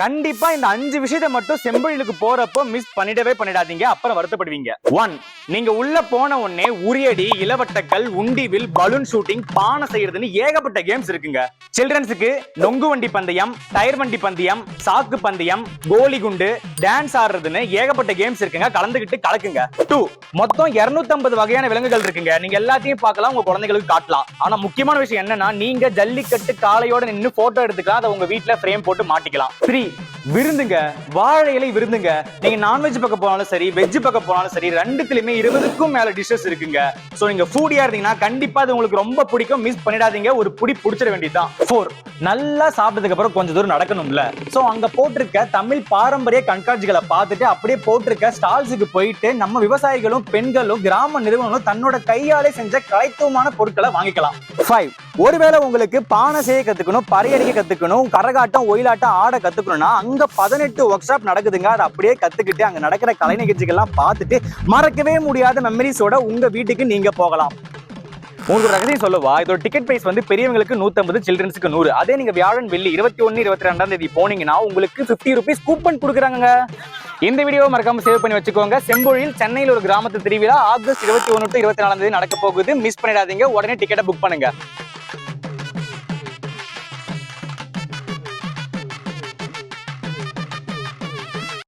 கண்டிப்பா இந்த 5 விஷயத்தை மட்டும் செம்பொழிலுக்கு போறப்போ மிஸ் பண்ணிடாதீங்க, அப்புறம் வருத்தப்படுவீங்க. 1. நீங்க உள்ள போன உடனே உரியடி, இளவட்டக்கல், உண்டிவில், பலூன் ஷூட்டிங், பானை செய்யறதுன்னு ஏகப்பட்ட கேம்ஸ் இருக்குங்க. சில்ட்ரன்ஸுக்கு நொங்கு வண்டி பந்தயம், டயர் வண்டி பந்தயம், சாக்கு பந்தயம், கோலி குண்டு, டான்ஸ் ஆடுறதுன்னு ஏகப்பட்ட கேம்ஸ் இருக்குங்க. கலந்துகிட்டு கலக்குங்க. 2. மொத்தம் 250 வகையான விலங்குகள் இருக்குங்க. நீங்க எல்லாத்தையும் பார்க்கலாம், உங்க குழந்தைகளுக்கு காட்டலாம். ஆனா முக்கியமான விஷயம் என்னன்னா, நீங்க ஜல்லிக்கட்டு காளையோட நின்று போட்டோ எடுத்துக்கலாம், அதை உங்க வீட்டுல ஃப்ரேம் போட்டு மாட்டிக்கலாம். 3. விருந்துங்க, வாழை இலை விருந்துங்க. நீங்க நான்வெஜ் பக்கம் போனாலும் சரி, வெஜ் பக்கம் போனாலும் சரி, ரெண்டுத்திலுமே 20க்கும் மேல டிஷஸ் இருக்குங்க. சோ நீங்க ஃபுடியா இருந்தீங்கன்னா கண்டிப்பா அது உங்களுக்கு ரொம்ப பிடிக்கும், மிஸ் பண்ணிடாதீங்க, ஒரு புடி புடிச்சிட வேண்டியதுதான். 4. நல்லா சாப்பிட்டதுக்கு அப்புறம் கொஞ்சம் தூரம் நடக்கணும்ல. சோ அங்க போட்டிருக்க தமிழ் பாரம்பரிய கண்காட்சிகளை பார்த்துட்டு அப்படியே போட்டிருக்க ஸ்டால்ஸுக்கு போயிட்டு நம்ம விவசாயிகளும் பெண்களும் கிராம நிறுவனங்களும் தன்னோட கையாலே செஞ்ச கலைத்துவமான பொருட்களை வாங்கிக்கலாம். 5. ஒருவேளை உங்களுக்கு பானை செய்ய கத்துக்கணும், பறையடிக்க கத்துக்கணும், கரகாட்டம், ஒயிலாட்டம் ஆட கத்துக்கணும்னா அங்க 18 ஒர்க் ஷாப் நடக்குதுங்க. அதை அப்படியே கத்துக்கிட்டு அங்க நடக்கிற கலை நிகழ்ச்சிகள்லாம் பார்த்துட்டு மறக்கவே முடியாத மெமரிஸோட உங்க வீட்டுக்கு நீங்க போகலாம். உங்களுக்கு ஒரு ரகசியம் சொல்லவா? இதோட டிக்கெட் பிரைஸ் வந்து பெரியவங்களுக்கு 150, சில்ட்ரன்ஸுக்கு 100. அதே நீங்க வியாழன் வெள்ளி 21, 22ஆம் தேதி போனீங்கன்னா உங்களுக்கு 50 ரூபீஸ் கூப்பன் கொடுக்குறாங்க. இந்த வீடியோவை மறக்காம சேவ் பண்ணி வச்சுக்கோங்க. செம்பொழில் சென்னையில் ஒரு கிராமத்து திருவிழா ஆகஸ்ட் 21 to 24ஆம் தேதி நடக்க போகுது. மிஸ் பண்ணிடாதீங்க, உடனே டிக்கெட்டை புக் பண்ணுங்க.